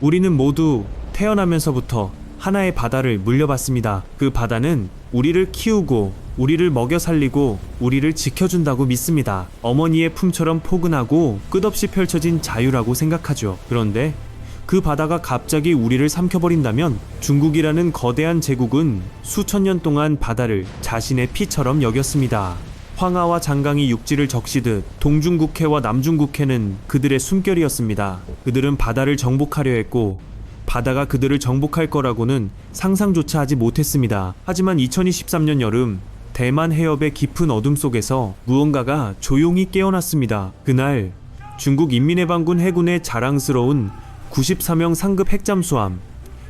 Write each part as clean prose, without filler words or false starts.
우리는 모두 태어나면서부터 하나의 바다를 물려받습니다. 그 바다는 우리를 키우고 우리를 먹여 살리고 우리를 지켜준다고 믿습니다. 어머니의 품처럼 포근하고 끝없이 펼쳐진 자유라고 생각하죠. 그런데 그 바다가 갑자기 우리를 삼켜버린다면 중국이라는 거대한 제국은 수천 년 동안 바다를 자신의 피처럼 여겼습니다. 황하와 장강이 육지를 적시듯 동중국해와 남중국해는 그들의 숨결이었습니다. 그들은 바다를 정복하려 했고 바다가 그들을 정복할 거라고는 상상조차 하지 못했습니다. 하지만 2023년 여름 대만 해협의 깊은 어둠 속에서 무언가가 조용히 깨어났습니다. 그날 중국 인민해방군 해군의 자랑스러운 94명 상급 핵잠수함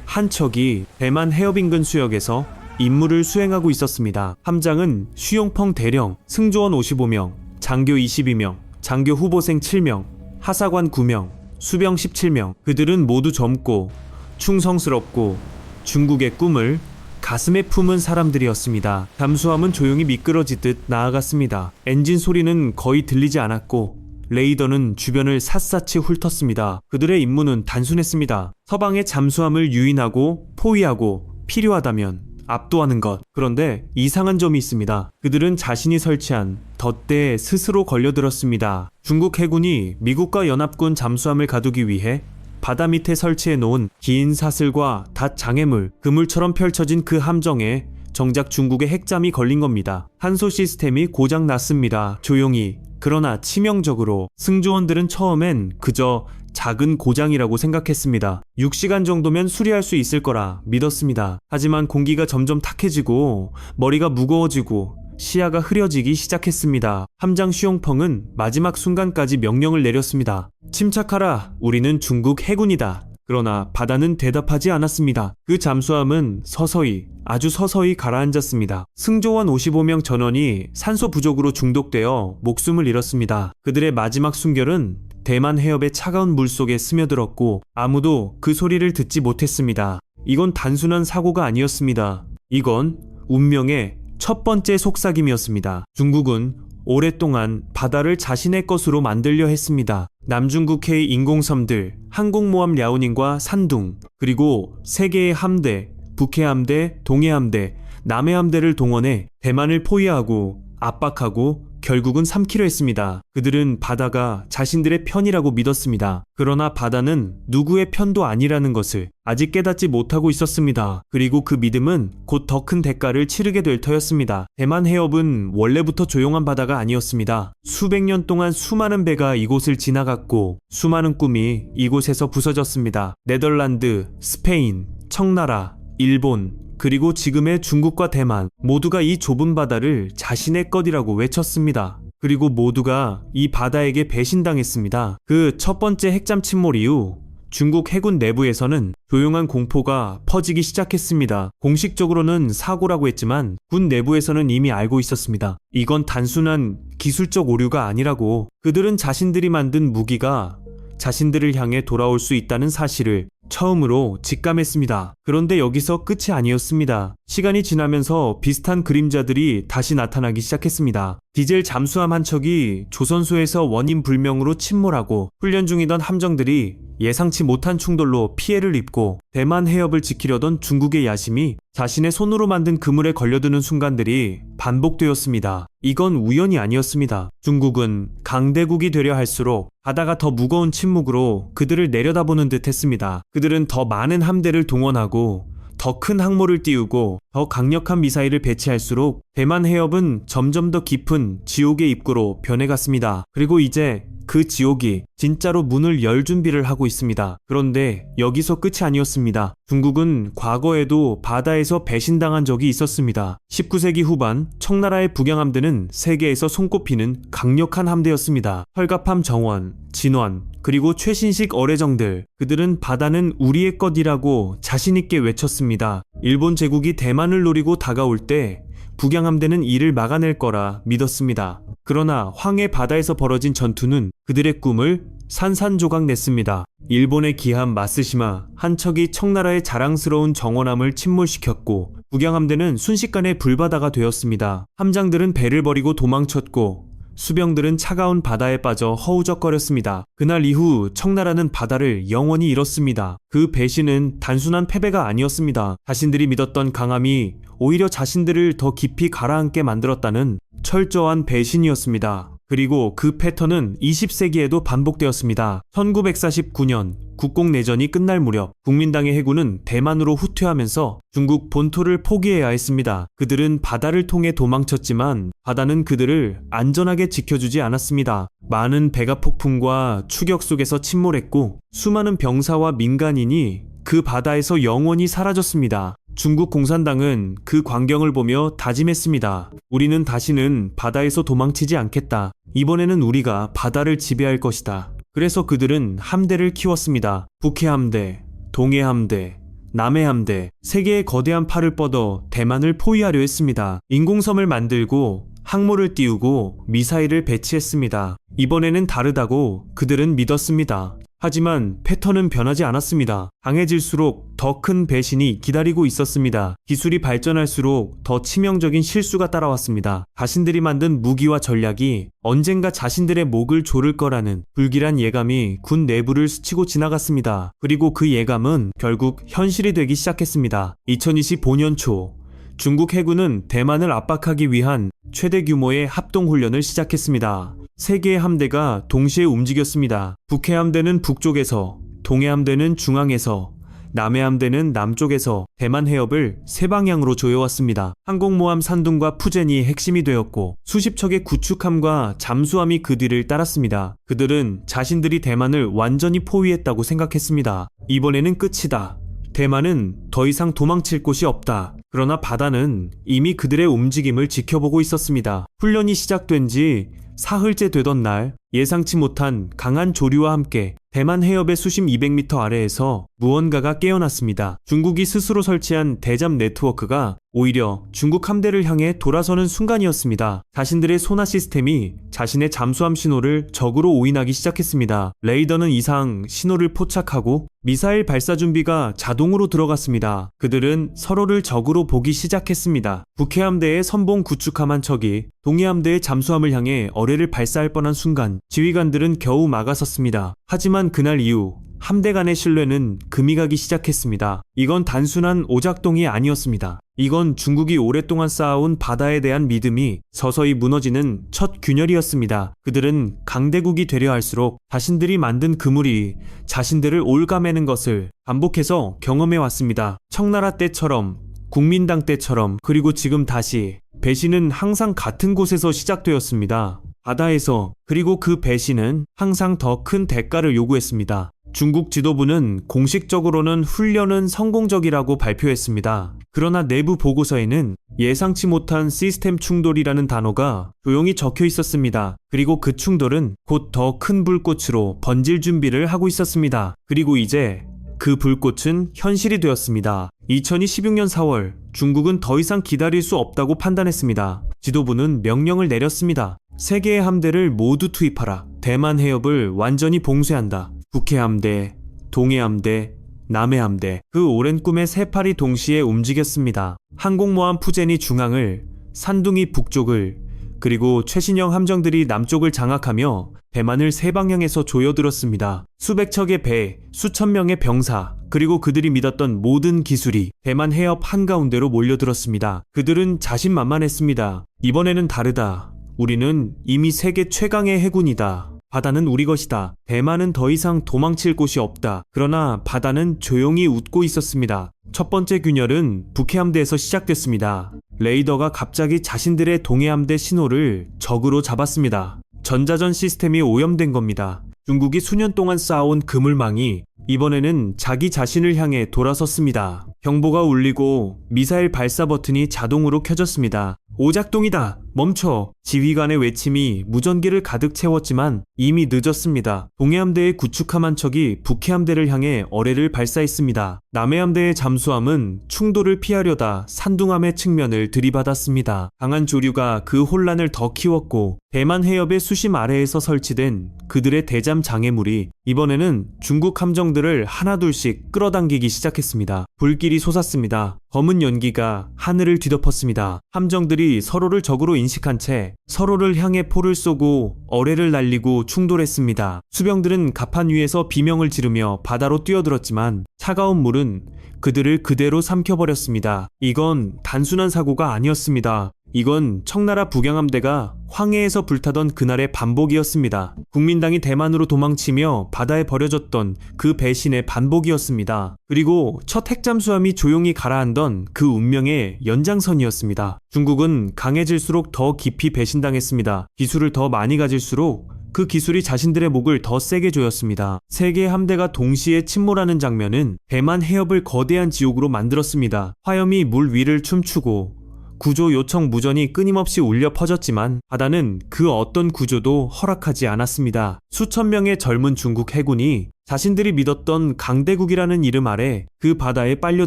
한 척이 대만 해협 인근 수역에서 임무를 수행하고 있었습니다. 함장은 쉬용펑 대령, 승조원 55명, 장교 22명, 장교 후보생 7명, 하사관 9명, 수병 17명. 그들은 모두 젊고 충성스럽고 중국의 꿈을 가슴에 품은 사람들이었습니다. 잠수함은 조용히 미끄러지듯 나아갔습니다. 엔진 소리는 거의 들리지 않았고 레이더는 주변을 샅샅이 훑었습니다. 그들의 임무는 단순했습니다. 서방의 잠수함을 유인하고 포위하고 필요하다면 압도하는 것. 그런데 이상한 점이 있습니다. 그들은 자신이 설치한 덫대에 스스로 걸려들었습니다. 중국 해군이 미국과 연합군 잠수함을 가두기 위해 바다 밑에 설치해 놓은 긴 사슬과 닷 장애물, 그물처럼 펼쳐진 그 함정에 정작 중국의 핵잠이 걸린 겁니다. 탄소 시스템이 고장 났습니다. 조용히, 그러나 치명적으로. 승조원들은 처음엔 그저 작은 고장이라고 생각했습니다. 6시간 정도면 수리할 수 있을 거라 믿었습니다. 하지만 공기가 점점 탁해지고 머리가 무거워지고 시야가 흐려지기 시작했습니다. 함장 쉬용펑은 마지막 순간까지 명령을 내렸습니다. 침착하라. 우리는 중국 해군이다. 그러나 바다는 대답하지 않았습니다. 그 잠수함은 서서히, 아주 서서히 가라앉았습니다. 승조원 55명 전원이 산소 부족으로 중독되어 목숨을 잃었습니다. 그들의 마지막 순결은 대만 해협의 차가운 물속에 스며들었고 아무도 그 소리를 듣지 못했습니다. 이건 단순한 사고가 아니었습니다. 이건 운명의 첫 번째 속삭임이었습니다. 중국은 오랫동안 바다를 자신의 것으로 만들려 했습니다. 남중국해의 인공섬들, 항공모함 랴오닝과 산둥, 그리고 세 개의 함대, 북해함대, 동해함대, 남해함대를 동원해 대만을 포위하고 압박하고 결국은 삼키려 했습니다. 그들은 바다가 자신들의 편이라고 믿었습니다. 그러나 바다는 누구의 편도 아니라는 것을 아직 깨닫지 못하고 있었습니다. 그리고 그 믿음은 곧 더 큰 대가를 치르게 될 터였습니다. 대만 해협은 원래부터 조용한 바다가 아니었습니다. 수백 년 동안 수많은 배가 이곳을 지나갔고 수많은 꿈이 이곳에서 부서졌습니다. 네덜란드, 스페인, 청나라, 일본, 그리고 지금의 중국과 대만 모두가 이 좁은 바다를 자신의 것이라고 외쳤습니다. 그리고 모두가 이 바다에게 배신당했습니다. 그 첫 번째 핵잠 침몰 이후 중국 해군 내부에서는 조용한 공포가 퍼지기 시작했습니다. 공식적으로는 사고라고 했지만 군 내부에서는 이미 알고 있었습니다. 이건 단순한 기술적 오류가 아니라고. 그들은 자신들이 만든 무기가 자신들을 향해 돌아올 수 있다는 사실을 처음으로 직감했습니다. 그런데 여기서 끝이 아니었습니다. 시간이 지나면서 비슷한 그림자들이 다시 나타나기 시작했습니다. 디젤 잠수함 한 척이 조선소에서 원인 불명으로 침몰하고 훈련 중이던 함정들이 예상치 못한 충돌로 피해를 입고 대만 해협을 지키려던 중국의 야심이 자신의 손으로 만든 그물에 걸려드는 순간들이 반복되었습니다. 이건 우연이 아니었습니다. 중국은 강대국이 되려 할수록 바다가 더 무거운 침묵으로 그들을 내려다보는 듯 했습니다. 그들은 더 많은 함대를 동원하고 더 큰 항모를 띄우고 더 강력한 미사일을 배치할수록 대만 해협은 점점 더 깊은 지옥의 입구로 변해갔습니다. 그리고 이제 그 지옥이 진짜로 문을 열 준비를 하고 있습니다. 그런데 여기서 끝이 아니었습니다. 중국은 과거에도 바다에서 배신당한 적이 있었습니다. 19세기 후반 청나라의 북양함대는 세계에서 손꼽히는 강력한 함대였습니다. 헐갑함 정원, 진원, 그리고 최신식 어뢰정들, 그들은 바다는 우리의 것이라고 자신있게 외쳤습니다. 일본 제국이 대만을 노리고 다가올 때 북양함대는 이를 막아낼 거라 믿었습니다. 그러나 황해 바다에서 벌어진 전투는 그들의 꿈을 산산조각 냈습니다. 일본의 기함 마쓰시마 한 척이 청나라의 자랑스러운 정원함을 침몰시켰고 북양함대는 순식간에 불바다가 되었습니다. 함장들은 배를 버리고 도망쳤고 수병들은 차가운 바다에 빠져 허우적거렸습니다. 그날 이후 청나라는 바다를 영원히 잃었습니다. 그 배신은 단순한 패배가 아니었습니다. 자신들이 믿었던 강함이 오히려 자신들을 더 깊이 가라앉게 만들었다는 철저한 배신이었습니다. 그리고 그 패턴은 20세기에도 반복되었습니다. 1949년 국공내전이 끝날 무렵 국민당의 해군은 대만으로 후퇴하면서 중국 본토를 포기해야 했습니다. 그들은 바다를 통해 도망쳤지만 바다는 그들을 안전하게 지켜주지 않았습니다. 많은 배가 폭풍과 추격 속에서 침몰했고 수많은 병사와 민간인이 그 바다에서 영원히 사라졌습니다. 중국 공산당은 그 광경을 보며 다짐했습니다. 우리는 다시는 바다에서 도망치지 않겠다. 이번에는 우리가 바다를 지배할 것이다. 그래서 그들은 함대를 키웠습니다. 북해함대, 동해함대, 남해함대, 세 개의 거대한 팔을 뻗어 대만을 포위하려 했습니다. 인공섬을 만들고 항모를 띄우고 미사일을 배치했습니다. 이번에는 다르다고 그들은 믿었습니다. 하지만 패턴은 변하지 않았습니다. 강해질수록 더 큰 배신이 기다리고 있었습니다. 기술이 발전할수록 더 치명적인 실수가 따라왔습니다. 자신들이 만든 무기와 전략이 언젠가 자신들의 목을 조를 거라는 불길한 예감이 군 내부를 스치고 지나갔습니다. 그리고 그 예감은 결국 현실이 되기 시작했습니다. 2025년 초 중국 해군은 대만을 압박하기 위한 최대 규모의 합동훈련을 시작했습니다. 세 개의 함대가 동시에 움직였습니다. 북해함대는 북쪽에서, 동해함대는 중앙에서, 남해함대는 남쪽에서 대만 해협을 세 방향으로 조여왔습니다. 항공모함 산둥과 푸젠이 핵심이 되었고 수십 척의 구축함과 잠수함이 그 뒤를 따랐습니다. 그들은 자신들이 대만을 완전히 포위했다고 생각했습니다. 이번에는 끝이다. 대만은 더 이상 도망칠 곳이 없다. 그러나 바다는 이미 그들의 움직임을 지켜보고 있었습니다. 훈련이 시작된 지 사흘째 되던 날 예상치 못한 강한 조류와 함께 대만 해협의 수심 200m 아래에서 무언가가 깨어났습니다. 중국이 스스로 설치한 대잠 네트워크가 오히려 중국 함대를 향해 돌아서는 순간이었습니다. 자신들의 소나 시스템이 자신의 잠수함 신호를 적으로 오인하기 시작했습니다. 레이더는 이상 신호를 포착하고 미사일 발사 준비가 자동으로 들어갔습니다. 그들은 서로를 적으로 보기 시작했습니다. 북해함대의 선봉 구축함 한 척이 동해함대의 잠수함을 향해 어뢰를 발사할 뻔한 순간 지휘관들은 겨우 막아섰습니다. 하지만 그날 이후 함대 간의 신뢰는 금이 가기 시작했습니다. 이건 단순한 오작동이 아니었습니다. 이건 중국이 오랫동안 쌓아온 바다에 대한 믿음이 서서히 무너지는 첫 균열이었습니다. 그들은 강대국이 되려 할수록 자신들이 만든 그물이 자신들을 올가매는 것을 반복해서 경험해 왔습니다. 청나라 때처럼, 국민당 때처럼, 그리고 지금 다시 배신은 항상 같은 곳에서 시작되었습니다. 바다에서. 그리고 그 배신은 항상 더 큰 대가를 요구했습니다. 중국 지도부는 공식적으로는 훈련은 성공적이라고 발표했습니다. 그러나 내부 보고서에는 예상치 못한 시스템 충돌이라는 단어가 조용히 적혀 있었습니다. 그리고 그 충돌은 곧 더 큰 불꽃으로 번질 준비를 하고 있었습니다. 그리고 이제 그 불꽃은 현실이 되었습니다. 2016년 4월 중국은 더 이상 기다릴 수 없다고 판단했습니다. 지도부는 명령을 내렸습니다. 세 개의 함대를 모두 투입하라. 대만 해협을 완전히 봉쇄한다. 북해함대, 동해함대, 남해함대. 그 오랜 꿈의 세 팔이 동시에 움직였습니다. 항공모함 푸젠이 중앙을, 산둥이 북쪽을, 그리고 최신형 함정들이 남쪽을 장악하며 대만을 세 방향에서 조여들었습니다. 수백 척의 배, 수천 명의 병사, 그리고 그들이 믿었던 모든 기술이 대만 해협 한가운데로 몰려들었습니다. 그들은 자신만만했습니다. 이번에는 다르다. 우리는 이미 세계 최강의 해군이다. 바다는 우리 것이다. 대만은 더 이상 도망칠 곳이 없다. 그러나 바다는 조용히 웃고 있었습니다. 첫 번째 균열은 북해함대에서 시작됐습니다. 레이더가 갑자기 자신들의 동해함대 신호를 적으로 잡았습니다. 전자전 시스템이 오염된 겁니다. 중국이 수년 동안 쌓아온 그물망이 이번에는 자기 자신을 향해 돌아섰습니다. 경보가 울리고 미사일 발사 버튼이 자동으로 켜졌습니다. 오작동이다! 멈춰! 지휘관의 외침이 무전기를 가득 채웠지만 이미 늦었습니다. 동해함대의 구축함 한 척이 북해함대를 향해 어뢰를 발사했습니다. 남해함대의 잠수함은 충돌을 피하려다 산둥함의 측면을 들이받았습니다. 강한 조류가 그 혼란을 더 키웠고 대만 해협의 수심 아래에서 설치된 그들의 대잠 장애물이 이번에는 중국 함정들을 하나둘씩 끌어당기기 시작했습니다. 불길이 솟았습니다. 검은 연기가 하늘을 뒤덮었습니다. 함정들이 서로를 적으로 인식한 채 서로를 향해 포를 쏘고 어뢰를 날리고 충돌했습니다. 수병들은 갑판 위에서 비명을 지르며 바다로 뛰어들었지만 차가운 물은 그들을 그대로 삼켜버렸습니다. 이건 단순한 사고가 아니었습니다. 이건 청나라 북양함대가 황해에서 불타던 그날의 반복이었습니다. 국민당이 대만으로 도망치며 바다에 버려졌던 그 배신의 반복이었습니다. 그리고 첫 핵잠수함이 조용히 가라앉던 그 운명의 연장선이었습니다. 중국은 강해질수록 더 깊이 배신당했습니다. 기술을 더 많이 가질수록 그 기술이 자신들의 목을 더 세게 조였습니다. 세 개의 함대가 동시에 침몰하는 장면은 대만 해협을 거대한 지옥으로 만들었습니다. 화염이 물 위를 춤추고 구조 요청 무전이 끊임없이 울려 퍼졌지만 바다는 그 어떤 구조도 허락하지 않았습니다. 수천 명의 젊은 중국 해군이 자신들이 믿었던 강대국이라는 이름 아래 그 바다에 빨려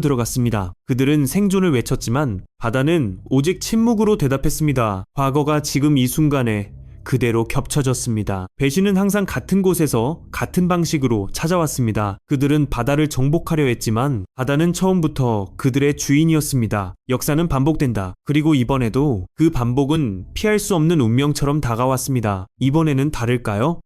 들어갔습니다. 그들은 생존을 외쳤지만 바다는 오직 침묵으로 대답했습니다. 과거가 지금 이 순간에 그대로 겹쳐졌습니다. 배신은 항상 같은 곳에서 같은 방식으로 찾아왔습니다. 그들은 바다를 정복하려 했지만 바다는 처음부터 그들의 주인이었습니다. 역사는 반복된다. 그리고 이번에도 그 반복은 피할 수 없는 운명처럼 다가왔습니다. 이번에는 다를까요?